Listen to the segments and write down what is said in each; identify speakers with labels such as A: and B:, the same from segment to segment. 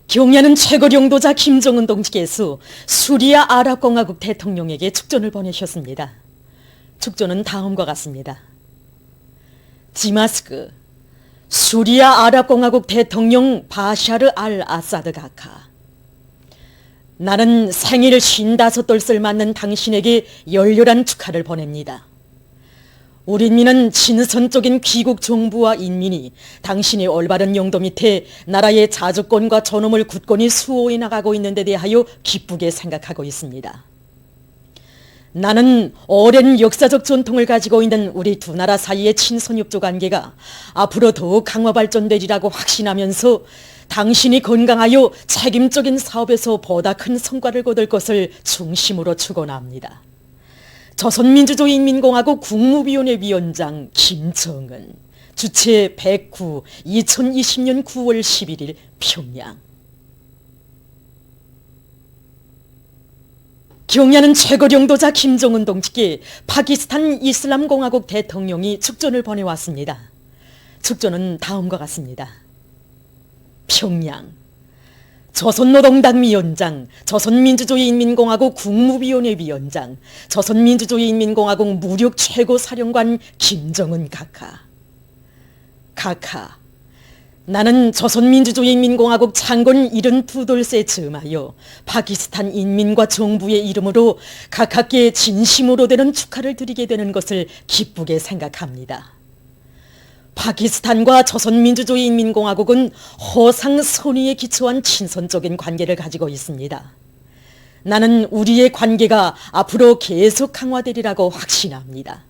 A: 경야는 최고領導자 김정은 동지께서 수리아 아랍공화국 대통령에게 축전을 보내셨습니다. 축전은 다음과 같습니다. 지마스크, 수리아 아랍공화국 대통령 바샤르 알 아사드 가카. 나는 생일 55돌을 맞는 당신에게 열렬한 축하를 보냅니다. 우리 민은 진선적인 귀국 정부와 인민이 당신의 올바른 용도 밑에 나라의 자주권과 존엄을 굳건히 수호해 나가고 있는 데 대하여 기쁘게 생각하고 있습니다. 나는 오랜 역사적 전통을 가지고 있는 우리 두 나라 사이의 친선협조 관계가 앞으로 더욱 강화 발전되리라고 확신하면서 당신이 건강하여 책임적인 사업에서 보다 큰 성과를 거둘 것을 중심으로 축원합니다. 조선민주주의인민공화국 국무위원회 위원장 김정은, 주최 109, 2020년 9월 11일 평양. 경야는 최고領導자 김정은 동지께 파키스탄 이슬람공화국 대통령이 축전을 보내왔습니다. 축전은 다음과 같습니다. 평양, 조선노동당 위원장, 조선민주주의인민공화국 국무위원회 위원장, 조선민주주의인민공화국 무력 최고사령관 김정은 가카. 가카, 나는 조선민주주의인민공화국 창건 72돌째 즈음하여 파키스탄 인민과 정부의 이름으로 가카께 진심으로 되는 축하를 드리게 되는 것을 기쁘게 생각합니다. 파키스탄과 조선민주주의인민공화국은 허상 선의에 기초한 친선적인 관계를 가지고 있습니다. 나는 우리의 관계가 앞으로 계속 강화되리라고 확신합니다.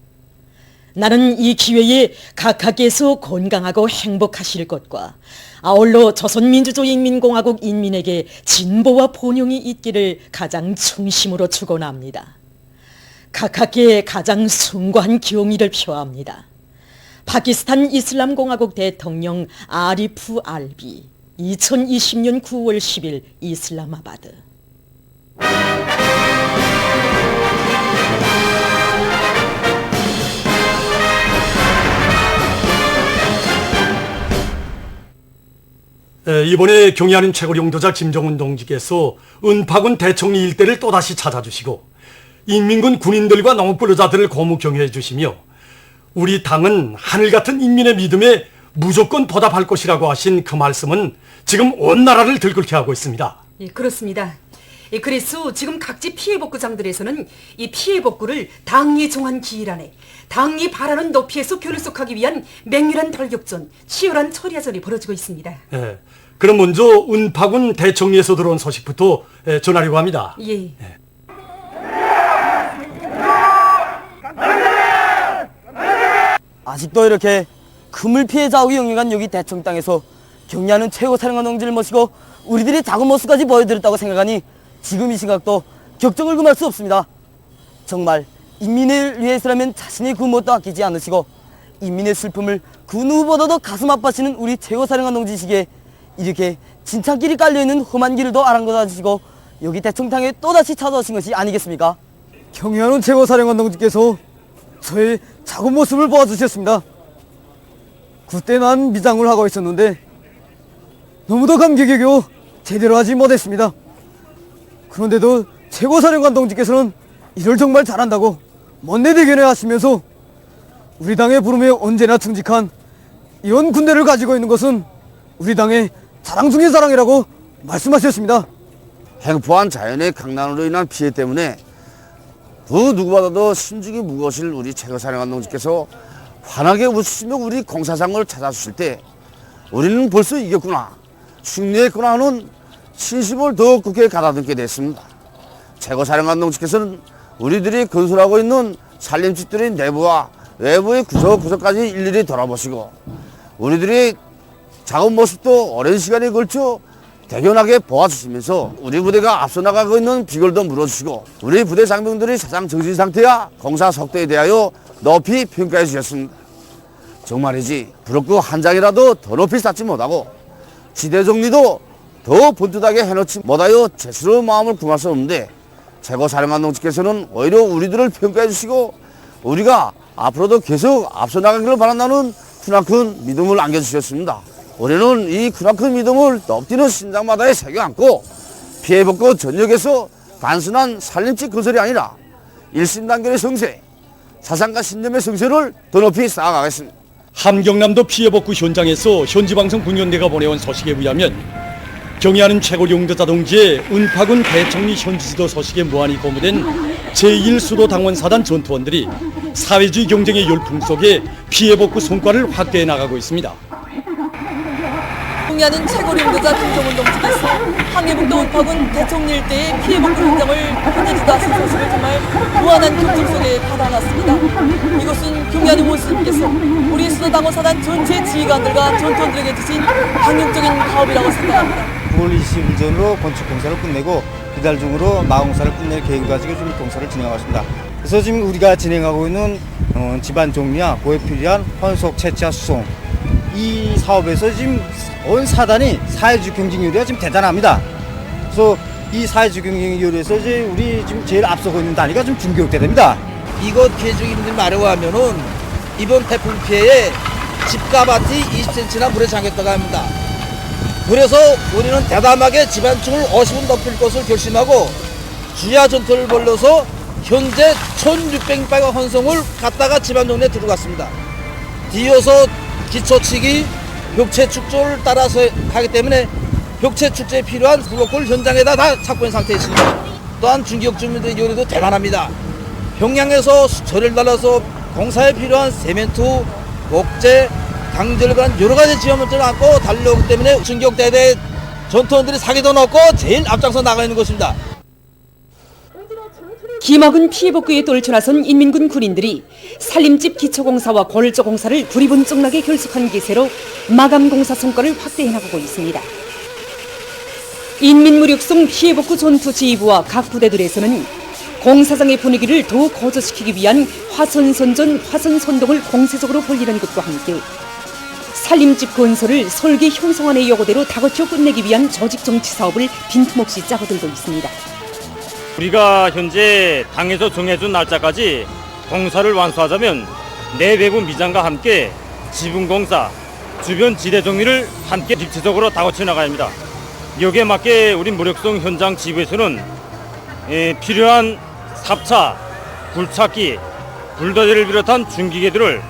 A: 나는 이 기회에 각하께서 건강하고 행복하실 것과 아울러 조선민주주의인민공화국 인민에게 진보와 번영이 있기를 가장 중심으로 축원합니다. 각하께 가장 숭고한 경의를 표합니다. 파키스탄 이슬람공화국 대통령 아리프 알비, 2020년 9월 10일 이슬라마바드.
B: 이번에 경의하는 최고領導자 김정은 동지께서 은파군 대청리 일대를 또다시 찾아주시고 인민군 군인들과 농업근로자들을 고무 격려해 주시며 우리 당은 하늘 같은 인민의 믿음에 무조건 보답할 것이라고 하신 그 말씀은 지금 온 나라를 들끓게 하고 있습니다.
C: 예, 그렇습니다. 예, 그래서 지금 각지 피해복구장들에서는 이 피해복구를 당리 종한 기일 안에 당리 바라는 높이에서 결속하기 위한 맹렬한 돌격전, 치열한 처리화전이 벌어지고 있습니다.
B: 예, 그럼 먼저 은파군 대청리에서 들어온 소식부터 전하려고 합니다.
C: 예.
D: 아직도 이렇게 금을 피해 좌우에 영위한 여기 대청 땅에서 경의하는 최고 사령관 동지를 모시고 우리들이 작은 모습까지 보여드렸다고 생각하니 지금 이 생각도 격정을 금할 수 없습니다. 정말 인민을 위해서라면 자신의 그 무엇도 아끼지 않으시고 인민의 슬픔을 그 누구보다도 가슴 아파하시는 우리 최고 사령관 동지시기에 이렇게 진창길이 깔려있는 험한 길을 더 아랑곳하시고 여기 대청탕에 또다시 찾아오신 것이 아니겠습니까?
E: 경의하는 최고 사령관 동지께서 저의 작은 모습을 보아주셨습니다. 그때 난 미장을 하고 있었는데 너무도 감격에 겨워 제대로 하지 못했습니다. 그런데도 최고사령관 동지께서는 일을 정말 잘한다고 먼내대견해 하시면서 우리 당의 부름에 언제나 충직한 이런 군대를 가지고 있는 것은 우리 당의 자랑 중의 자랑이라고 말씀하셨습니다.
F: 행포한 자연의 강난으로 인한 피해 때문에 그 누구보다도 심중이 무거우실 우리 최고사령관 동지께서 환하게 웃으시며 우리 공사장을 찾아주실 때 우리는 벌써 이겼구나, 승리했구나 하는 신심을 더욱 굳게 가다듬게 됐습니다. 최고사령관 동지께서는 우리들이 건설하고 있는 산림집들의 내부와 외부의 구석구석까지 일일이 돌아보시고 우리들이 작은 모습도 오랜 시간에 걸쳐 대견하게 보아주시면서 우리 부대가 앞서 나가고 있는 비결도 물어주시고 우리 부대 장병들의 사상 정신 상태와 공사 속도에 대하여 높이 평가해 주셨습니다. 정말이지 부럽고 한 장이라도 더 높이 쌓지 못하고 지대 정리도 더 번듯하게 해놓지 못하여 제스러운 마음을 금할 수 없는데 최고사령관 동지께서는 오히려 우리들을 평가해 주시고 우리가 앞으로도 계속 앞서 나가기를 바란다는 크나큰 믿음을 안겨주셨습니다. 우리는 이 그만큼 믿음을 넘뛰는 신장마다에 새겨 안고 피해복구 전역에서 단순한 살림집 건설이 아니라 일심단결의 성세, 사상과 신념의 성세를 더 높이 쌓아가겠습니다.
B: 함경남도 피해복구 현장에서 현지방송 군연대가 보내온 소식에 의하면 경의하는 최고 용도자 동지의 은파군 대청리 현지지도 소식에 무한히 고무된 제1수도당원사단 전투원들이 사회주의 경쟁의 열풍 속에 피해복구 성과를 확대해 나가고 있습니다.
G: 경의하는 최고 용도자 김정은 동지께서 항해북도 은파군 대청리 일대의 피해복구 현장을 현지지도 하신 소식을 정말 무한한 격정 속에 받아놨습니다. 이곳은 경의하는 모습께서 우리 수도당원사단 전체 지휘관들과 전투원들에게 주신 강력적인 가업이라고 생각합니다.
H: 9월 20일 전으로 건축 공사를 끝내고 이달 중으로 마공사를 끝낼 계획을 가지고 지금 공사를 진행하고 있습니다. 그래서 지금 우리가 진행하고 있는 집안 정리와 보에 필요한 헌속 채취와 수송 이 사업에서 지금 온 사단이 사회주의 경쟁률이 지금 대단합니다. 그래서 이 사회주의 경쟁률에서 이제 우리 지금 제일 앞서고 있는 단위가 좀 중교육대입니다.
I: 이곳 피해 중인들 마려워하면은 이번 태풍 피해에 집과 밭이 20cm나 물에 잠겼다고 합니다. 그래서 우리는 대담하게 집안층을 50원 높일 것을 결심하고 주야 전투를 벌려서 현재 1600바가 헌성을 갖다가 집안 정리에 들어갔습니다. 뒤어서 기초치기, 벽체 축조를 따라서 하기 때문에 벽체 축조에 필요한 블록을 현장에다 다 찾고 있는 상태에 있습니다. 또한 중기업 주민들의 요리도 대단합니다. 평양에서 수초를 달아서 공사에 필요한 세멘트, 목재, 강절간 여러 가지 지원물들을 안고 달려오기 때문에 중격대대 전투원들이 사기도 넣고 제일 앞장서 나가 있는 것입니다.
C: 김학은 피해복구에 떨쳐나선 인민군 군인들이 살림집 기초공사와 골조공사를 부리분쩍나게 결속한 기세로 마감공사 성과를 확대해 나가고 있습니다. 인민무력성 피해복구 전투지휘부와 각 부대들에서는 공사장의 분위기를 더욱 고조시키기 위한 화선선전, 화선선동을 공세적으로 벌이는 것과 함께 살림집 건설을 설계 형성안의 요구대로 다그쳐 끝내기 위한 조직정치 사업을 빈틈없이 짜고들고 있습니다.
J: 우리가 현재 당에서 정해준 날짜까지 공사를 완수하자면 내외부 미장과 함께 지붕공사, 주변 지대 정리를 함께 집체적으로 다그쳐 나가야 합니다. 여기에 맞게 우리 무력성 현장 지부에서는 필요한 삽차, 굴착기, 불도저를 비롯한 중기계들을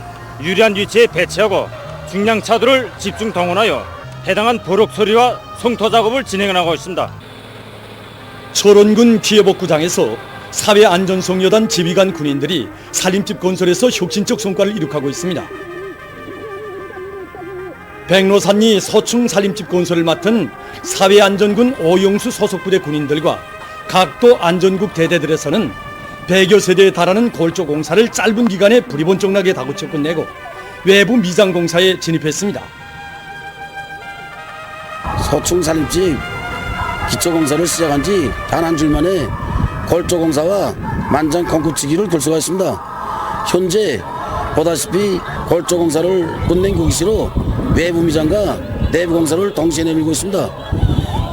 J: 유리한 위치에 배치하고 중량차들을 집중 동원하여 해당한 버럭 처리와 성토 작업을 진행하고 있습니다.
B: 철원군 피해복구장에서 사회안전성여단 지휘관 군인들이 살림집 건설에서 혁신적 성과를 이룩하고 있습니다. 백로산리 서충 살림집 건설을 맡은 사회안전군 오영수 소속부대 군인들과 각도 안전국 대대들에서는 100여 세대에 달하는 골조공사를 짧은 기간에 부리번쩍나게 다그쳐 끝내고 외부 미장공사에 진입했습니다.
K: 서충 살림집 기초공사를 시작한 지 단 한 줄 만에 골조공사와 만장 콩쿠치기를 결속하였습니다. 현재 보다시피 골조공사를 끝낸 기시로 외부 미장과 내부 공사를 동시에 내밀고 있습니다.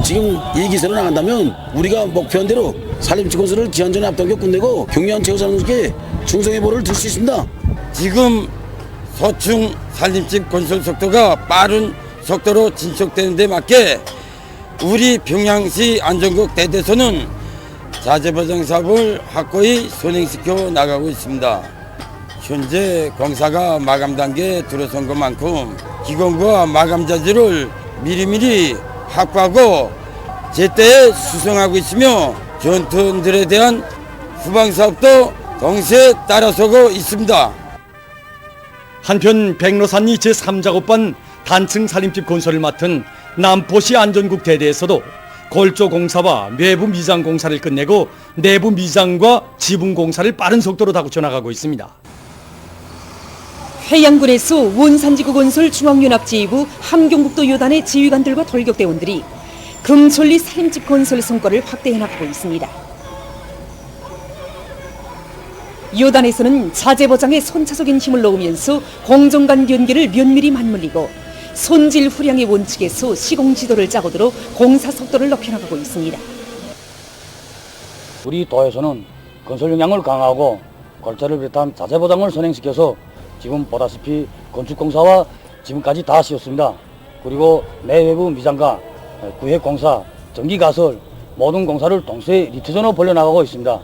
K: 지금 이 기세로 나간다면 우리가 목표한 대로 살림집 건설을 기한 전에 앞당겨 끝내고 경의한 최고사령님께 충성의 보를 들 수 있습니다.
L: 지금 서충 살림집 건설 속도가 빠른 속도로 진척되는 데 맞게 우리 평양시 안전국 대대소는 자재보장 사업을 확고히 선행시켜 나가고 있습니다. 현재 공사가 마감 단계에 들어선 것만큼 기공과 마감 자재를 미리미리 확보하고 제때에 수송하고 있으며 전투원들에 대한 후방 사업도 동시에 따라서고 있습니다.
B: 한편 백로산리 제3작업반 단층 살림집 건설을 맡은 남포시 안전국 대대에서도 골조공사와 외부 미장공사를 끝내고 내부 미장과 지붕공사를 빠른 속도로 다그쳐 나가고 있습니다.
C: 해양군에서 원산지구 건설 중앙연합지휘부 함경북도 요단의 지휘관들과 돌격대원들이 금천리 살림집 건설 성과를 확대해 나가고 있습니다. 요단에서는 자재보장에 선차적인 힘을 넣으면서 공정간 연계를 면밀히 맞물리고 손질 후량의 원칙에서 시공 지도를 짜고 들어 공사 속도를 높여나가고 있습니다.
D: 우리 도에서는 건설 역량을 강화하고 골자를 비롯한 자재 보장을 선행시켜서 지금 보다시피 건축공사와 지금까지 다 씌웠습니다.
M: 그리고 내외부 미장과 구획공사, 전기가설 모든 공사를 동시에 리트전으로 벌려나가고 있습니다.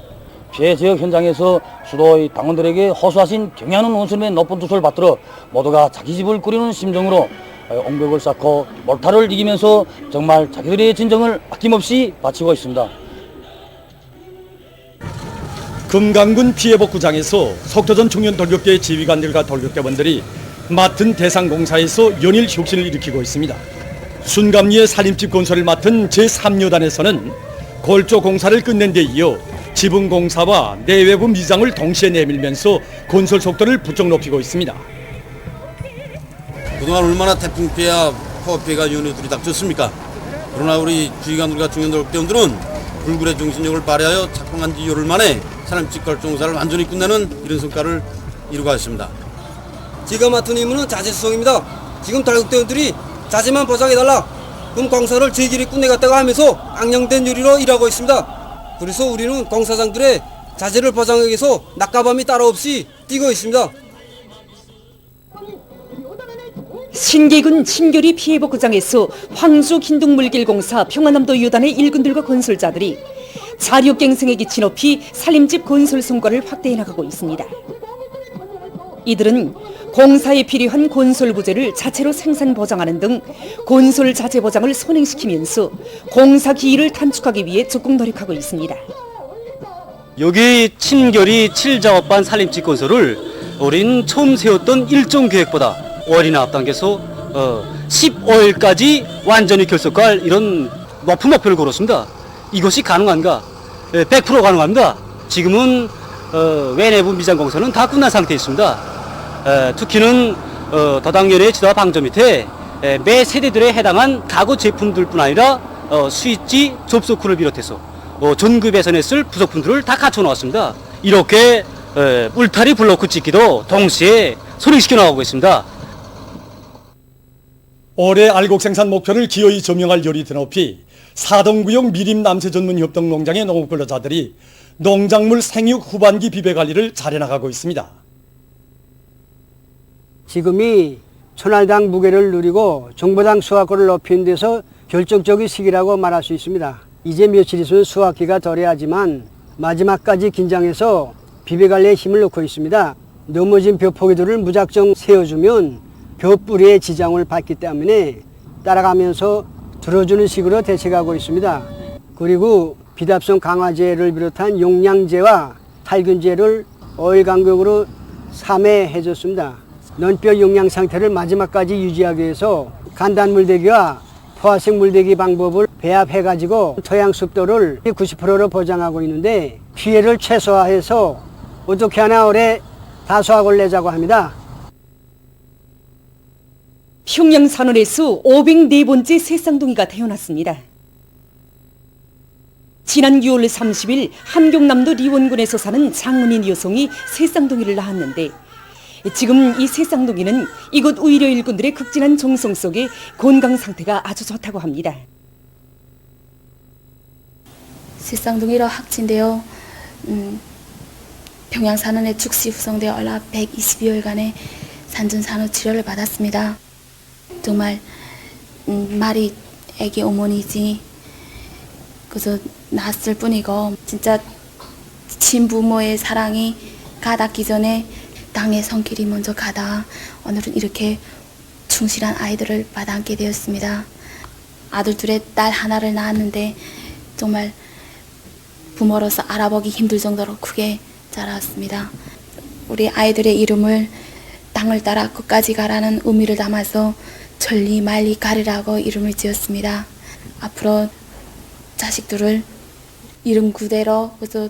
M: 피해 지역 현장에서 수도의 당원들에게 호소하신 경의하는 원수님의 높은 투수를 받들어 모두가 자기 집을 꾸리는 심정으로 옹벽을 쌓고 몰타를 이기면서 정말 자기들의 진정을 아낌없이 바치고 있습니다.
B: 금강군 피해복구장에서 석도전 청년 돌격대 지휘관들과 돌격대원들이 맡은 대상 공사에서 연일 혁신을 일으키고 있습니다. 순감리의 살림집 건설을 맡은 제3여단에서는 골조 공사를 끝낸 데 이어 지붕 공사와 내외부 미장을 동시에 내밀면서 건설 속도를 부쩍 높이고 있습니다.
N: 그동안 얼마나 태풍 피해와 폭우 피해가 연이어 들이닥쳤습니까? 그러나 우리 지휘관들과 청년 돌격대원들은 불굴의 정신력을 발휘하여 착공한 지 열흘 만에 산림집 골조 공사를 완전히 끝내는 이런 성과를 이루고 있습니다.
O: 제가 맡은 임무는 자재수송입니다. 지금 돌격대원들이 자재만 보장해달라, 그럼 공사를 저희끼리 끝내겠다고 하면서 악령된 요리로 일하고 있습니다. 그래서 우리는 공사장들의 자재를 보장하기 위해서 낮과 밤이 따로 없이 뛰고 있습니다.
C: 신계군 신교리 피해복구장에서 황주 긴둥물길공사 평안남도 유단의 일군들과 건설자들이 자력갱생의 기치 높이 살림집 건설 성과를 확대해 나가고 있습니다. 이들은 공사에 필요한 건설 부재를 자체로 생산 보장하는 등 건설 자재 보장을 선행시키면서 공사 기일을 단축하기 위해 적극 노력하고 있습니다.
P: 여기 친결이 7작업반 살림집 건설을 우린 처음 세웠던 일정 계획보다 월이나 앞당겨서 15일까지 완전히 결석할 이런 높은 목표를 걸었습니다. 이것이 가능한가? 100% 가능합니다. 지금은 외내부 미장 공사는 다 끝난 상태에 있습니다. 특히는 더당연의 지도와 방저 밑에 매 세대들에 해당한 가구 제품들뿐 아니라 스위치, 접속쿨을 비롯해서 전급에서 냈을 부속품들을 다 갖춰 놓았습니다. 이렇게 울타리 블로크 짓기도 동시에 선행시켜 나가고 있습니다.
B: 올해 알곡 생산 목표를 기어이 점령할 열이 드높이 사동구역 미림 남새 전문 협동 농장의 농업 근로자들이 농작물 생육 후반기 비배 관리를 잘해 나가고 있습니다.
Q: 지금이 천알당 무게를 누리고 정보당 수확고를 높이는 데서 결정적인 시기라고 말할 수 있습니다. 이제 며칠 있으면 수확기가 도래하지만 마지막까지 긴장해서 비배관리에 힘을 넣고 있습니다. 넘어진 벼포기들을 무작정 세워주면 벼뿌리에 지장을 받기 때문에 따라가면서 들어주는 식으로 대책하고 있습니다. 그리고 비답성 강화제를 비롯한 용량제와 살균제를 5일 간격으로 3회 해줬습니다. 논뼈 용량 상태를 마지막까지 유지하기 위해서 간단 물대기와 포화식 물대기 방법을 배합해가지고 토양 습도를 90%로 보장하고 있는데 피해를 최소화해서 어떻게 하나 올해 다수확을 내자고 합니다.
C: 평양 산원에서 504번째 새쌍둥이가 태어났습니다. 지난 6월 30일 함경남도 리원군에서 사는 장문인 여성이 새쌍둥이를 낳았는데 지금 이 새쌍둥이는 이곳 의료 일꾼들의 극진한 정성 속에 건강 상태가 아주 좋다고 합니다.
R: 새쌍둥이로 확진되어 평양 산원에 즉시 후송되어 얼라 122일간의 산전산후 치료를 받았습니다. 정말 말이 애기 어머니지 그래서 낳았을 뿐이고 진짜 친부모의 사랑이 가닿기 전에 땅의 손길이 먼저 가다 오늘은 이렇게 충실한 아이들을 받아안게 되었습니다. 아들 둘에 딸 하나를 낳았는데 정말 부모로서 알아보기 힘들 정도로 크게 자랐습니다. 우리 아이들의 이름을 땅을 따라 끝까지 가라는 의미를 담아서 천리 말리 가리라고 이름을 지었습니다. 앞으로 자식들을 이름 그대로 그래서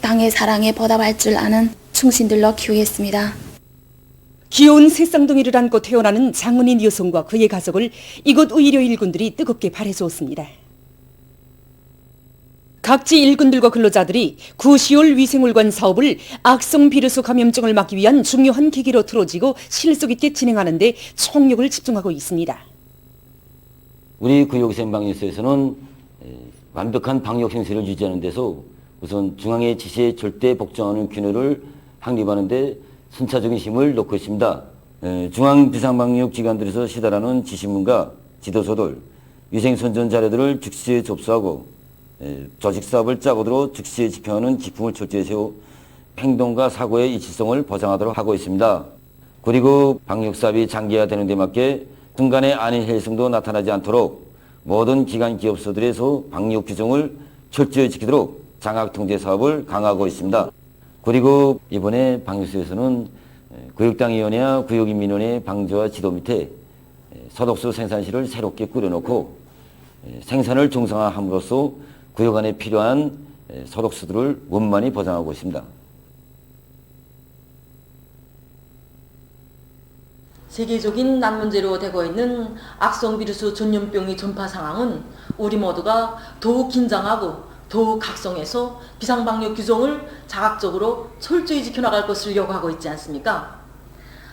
R: 땅의 사랑에 보답할 줄 아는 충신들로 키우겠습니다.
C: 귀여운 새쌍둥이를 안고 태어나는 장문인 여성과 그의 가족을 이곳 의료 일군들이 뜨겁게 바래주었습니다. 각지 일군들과 근로자들이 구시올 위생울관 사업을 악성 비루스 감염증을 막기 위한 중요한 계기로 틀어지고 실속 있게 진행하는 데 총력을 집중하고 있습니다.
S: 우리 구역위생방역소에서는 완벽한 방역 행세를 유지하는 데서 우선 중앙의 지시에 절대 복종하는 균열을 확립하는 데 순차적인 힘을 놓고 있습니다. 중앙비상방역기관들에서 시달하는 지시문과 지도서들, 위생선전 자료들을 즉시에 접수하고 조직사업을 짜고 들어 즉시에 집행하는 기풍을 철저히 세워 행동과 사고의 일치성을 보장하도록 하고 있습니다. 그리고 방역사업이 장기화되는 데 맞게 순간의 안의 해성도 나타나지 않도록 모든 기관 기업소들에서 방역 규정을 철저히 지키도록 장학통제 사업을 강화하고 있습니다. 그리고 이번에 방역소에서는 구역당위원회와 구역인민원회 방조와 지도 밑에 소독수 생산실을 새롭게 꾸려놓고 생산을 정상화함으로써 구역 안에 필요한 소독수들을 원만히 보장하고 있습니다.
G: 세계적인 난문제로 되고 있는 악성 비루스 전염병의 전파 상황은 우리 모두가 더욱 긴장하고 더욱 각성해서 비상방역 규정을 자각적으로 철저히 지켜나갈 것을 요구하고 있지 않습니까?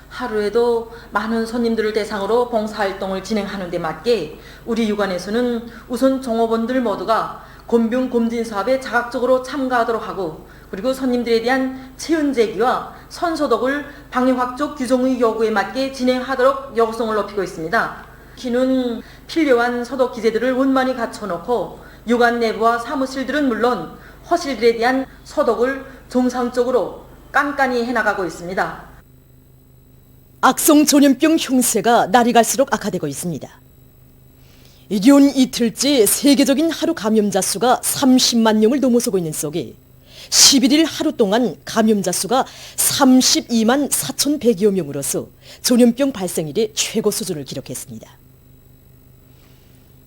G: 하루에도 많은 손님들을 대상으로 봉사활동을 진행하는 데 맞게 우리 유관에서는 우선 종업원들 모두가 곤병 검진 사업에 자각적으로 참가하도록 하고, 그리고 손님들에 대한 체온 재기와 손소독을 방역학적 규정의 요구에 맞게 진행하도록 요구성을 높이고 있습니다. 특히는 필요한 소독 기제들을 원만히 갖춰놓고 유관 내부와 사무실들은 물론 허실들에 대한 소독을 정상적으로 깐깐히 해나가고 있습니다.
A: 악성 전염병 형세가 날이 갈수록 악화되고 있습니다. 이번 이틀째 세계적인 하루 감염자 수가 30만 명을 넘어서고 있는 속에 11일 하루 동안 감염자 수가 32만 4,100여 명으로서 전염병 발생 이래 최고 수준을 기록했습니다.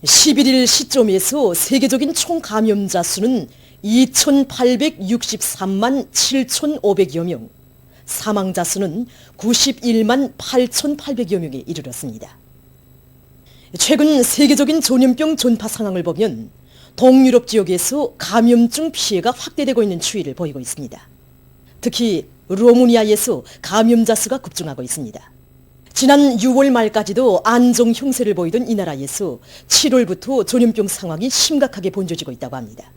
A: 11일 시점에서 세계적인 총 감염자 수는 2,863만 7,500여 명, 사망자 수는 91만 8,800여 명에 이르렀습니다. 최근 세계적인 전염병 전파 상황을 보면 동유럽 지역에서 감염증 피해가 확대되고 있는 추이를 보이고 있습니다. 특히 루마니아에서 감염자 수가 급증하고 있습니다. 지난 6월 말까지도 안정 형세를 보이던 이 나라에서 7월부터 전염병 상황이 심각하게 번져지고 있다고 합니다.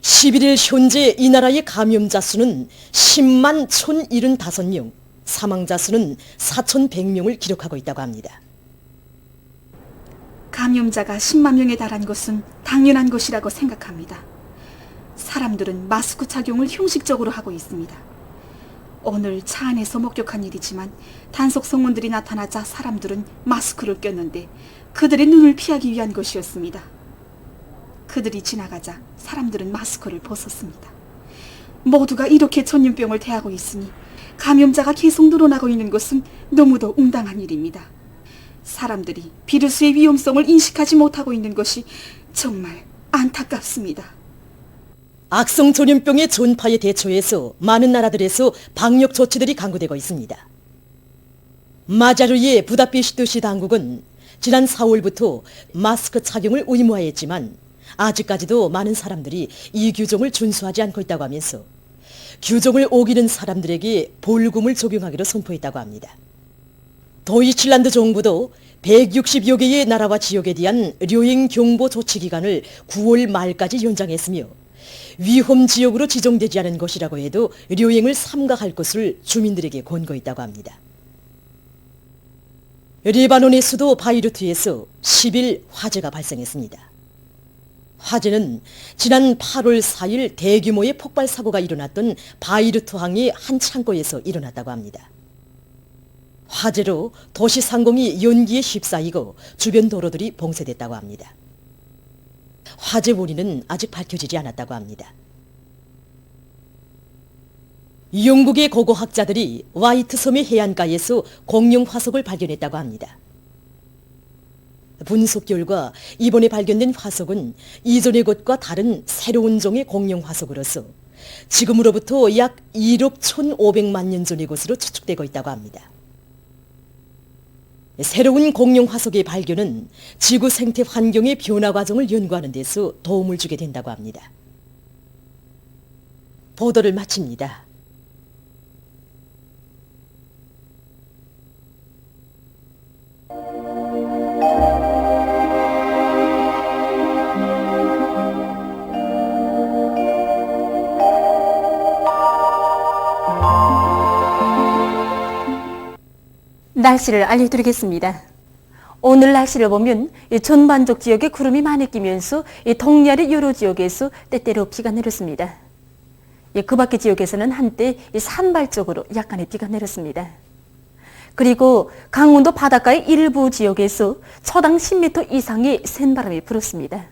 A: 11일 현재 이 나라의 감염자 수는 10만 1,075명, 사망자 수는 4,100명을 기록하고 있다고 합니다.
T: 감염자가 10만 명에 달한 것은 당연한 것이라고 생각합니다. 사람들은 마스크 착용을 형식적으로 하고 있습니다. 오늘 차 안에서 목격한 일이지만 단속 성원들이 나타나자 사람들은 마스크를 꼈는데 그들의 눈을 피하기 위한 것이었습니다. 그들이 지나가자 사람들은 마스크를 벗었습니다. 모두가 이렇게 전염병을 대하고 있으니 감염자가 계속 늘어나고 있는 것은 너무도 응당한 일입니다. 사람들이 비루스의 위험성을 인식하지 못하고 있는 것이 정말 안타깝습니다.
A: 악성 전염병의 전파에 대처해서 많은 나라들에서 방역 조치들이 강구되고 있습니다. 마자르의 부다페스트 당국은 지난 4월부터 마스크 착용을 의무화했지만 아직까지도 많은 사람들이 이 규정을 준수하지 않고 있다고 하면서 규정을 어기는 사람들에게 벌금을 적용하기로 선포했다고 합니다. 도이칠란드 정부도 160여 개의 나라와 지역에 대한 류행 경보 조치 기간을 9월 말까지 연장했으며 위험 지역으로 지정되지 않은 것이라고 해도 류행을 삼가할 것을 주민들에게 권고했다고 합니다. 레바논의 수도 바이루트에서 10일 화재가 발생했습니다. 화재는 지난 8월 4일 대규모의 폭발 사고가 일어났던 바이루트항의 한 창고에서 일어났다고 합니다. 화재로 도시 상공이 연기에 휩싸이고 주변 도로들이 봉쇄됐다고 합니다. 화재 원인은 아직 밝혀지지 않았다고 합니다. 영국의 고고학자들이 화이트섬의 해안가에서 공룡 화석을 발견했다고 합니다. 분석 결과 이번에 발견된 화석은 이전의 것과 다른 새로운 종의 공룡 화석으로서 지금으로부터 약 1억 1,500만 년 전의 것으로 추측되고 있다고 합니다. 새로운 공룡 화석의 발견은 지구 생태 환경의 변화 과정을 연구하는 데서 도움을 주게 된다고 합니다. 보도를 마칩니다.
U: 날씨를 알려드리겠습니다. 오늘 날씨를 보면 이 전반적 지역에 구름이 많이 끼면서 이 동해안의 여러 지역에서 때때로 비가 내렸습니다. 그 밖의 지역에서는 한때 산발적으로 약간의 비가 내렸습니다. 그리고 강원도 바닷가의 일부 지역에서 초당 10m 이상의 센 바람이 불었습니다.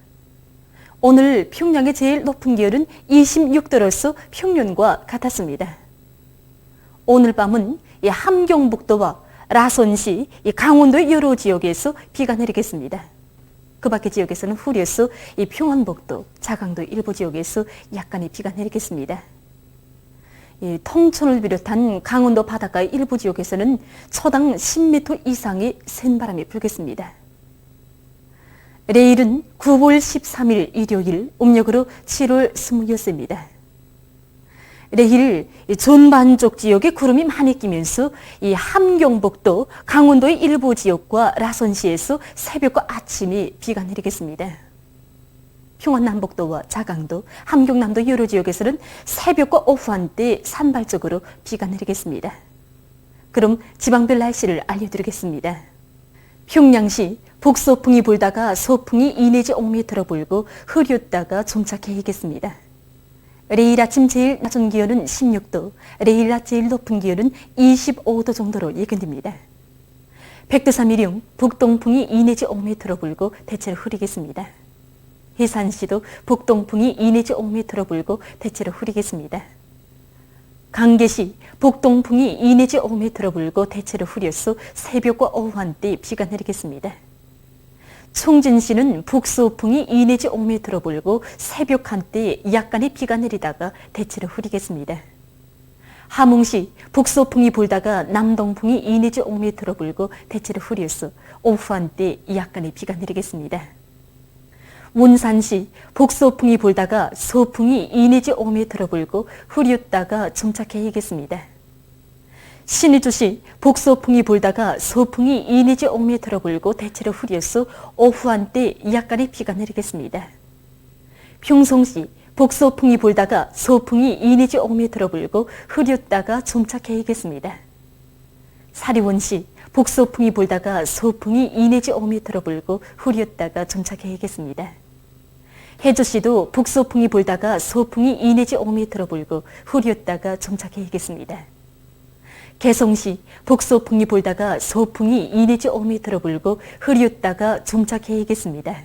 U: 오늘 평양의 제일 높은 기온은 26도로서 평년과 같았습니다. 오늘 밤은 함경북도와 라선시, 강원도의 여러 지역에서 비가 내리겠습니다. 그 밖의 지역에서는 흐려서 평안북도, 자강도 일부 지역에서 약간의 비가 내리겠습니다. 통천을 비롯한 강원도 바닷가의 일부 지역에서는 초당 10m 이상의 센 바람이 불겠습니다. 내일은 9월 13일 일요일, 음력으로 7월 26일입니다. 내일 전반적 지역에 구름이 많이 끼면서 함경북도, 강원도의 일부 지역과 라선시에서 새벽과 아침에 비가 내리겠습니다. 평안남북도와 자강도, 함경남도 여러 지역에서는 새벽과 오후 한때 산발적으로 비가 내리겠습니다. 그럼 지방별 날씨를 알려드리겠습니다. 평양시 북서풍이 불다가 서풍이 2 내지 5m 불고 흐렸다가 점차 개이겠습니다. 내일 아침 제일 낮은 기온은 16도, 내일 낮 제일 높은 기온은 25도 정도로 예견됩니다. 백두산미령 북동풍이 2 내지 5m 불고 대체로 흐리겠습니다. 해산시도 북동풍이 2 내지 5m 불고 대체로 흐리겠습니다. 강계시 북동풍이 2 내지 5m 불고 대체로 흐려서 새벽과 오후 한때 비가 내리겠습니다. 총진시는 북서풍이 2 내지 5m 불고 새벽 한때 약간의 비가 내리다가 대체로 흐리겠습니다. 함흥시 북서풍이 불다가 남동풍이 2 내지 5m 불고 대체로 흐려서 오후 한때 약간의 비가 내리겠습니다. 원산시 북서풍이 불다가 서풍이 2 내지 5m 불고 흐렸다가 점차 개이겠습니다. 신의주시 북서풍이 불다가 서풍이 2 내지 5m 불고 대체로 흐려서 오후 한때 약간의 비가 내리겠습니다. 평성시 북서풍이 불다가 서풍이 2 내지 5m 불고 흐렸다가 점차 개이겠습니다. 사리원시 북서풍이 불다가 서풍이 2 내지 5m 불고 흐렸다가 점차 개이겠습니다. 해주시도 북서풍이 불다가 서풍이 2 내지 5m 불고 흐렸다가 점차 개이겠습니다. 개성시 북서풍이 불다가 서풍이 2 내지 5m 불고 흐렸다가 점차 개이겠습니다.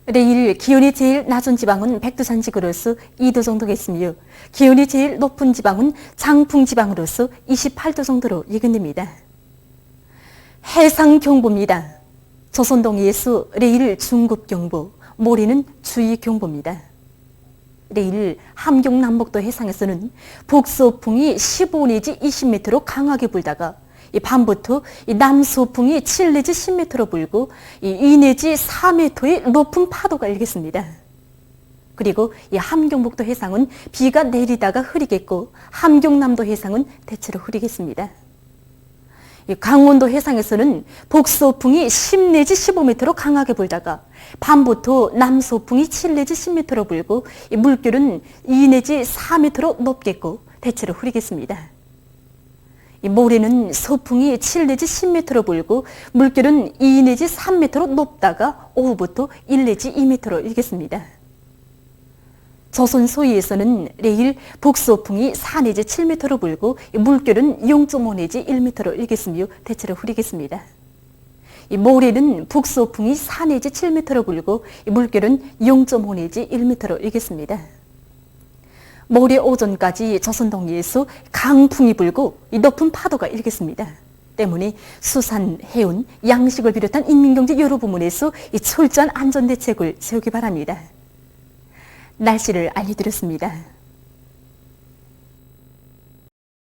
U: 내일 기온이 제일 낮은 지방은 백두산지구로서 2도 정도겠으며 기온이 제일 높은 지방은 장풍지방으로서 28도 정도로 예견됩니다. 해상경보입니다. 조선동해에서 내일 중급경보, 모레는 주의경보입니다. 내일 함경남북도 해상에서는 북서풍이 15 내지 20m로 강하게 불다가 밤부터 남서풍이 7 내지 10m로 불고 2 내지 4m의 높은 파도가 일겠습니다. 그리고 함경북도 해상은 비가 내리다가 흐리겠고 함경남도 해상은 대체로 흐리겠습니다. 강원도 해상에서는 북서풍이 10 내지 15m로 강하게 불다가 밤부터 남서풍이 7 내지 10m로 불고 물결은 2 내지 4m로 높겠고 대체로 흐리겠습니다. 모레는 서풍이 7 내지 10m로 불고 물결은 2 내지 3m로 높다가 오후부터 1 내지 2m로 일겠습니다. 조선 소위에서는 내일 북서풍이 4 내지 7m로 불고 물결은 0.5 내지 1m로 일겠으며 대체로 흐리겠습니다. 모레는 북서풍이 4 내지 7m로 불고 물결은 0.5 내지 1m로 일겠습니다. 모레 오전까지 조선동해에서 강풍이 불고 높은 파도가 일겠습니다. 때문에 수산, 해운, 양식을 비롯한 인민경제 여러 부문에서 철저한 안전대책을 세우기 바랍니다. 날씨를 알려드렸습니다.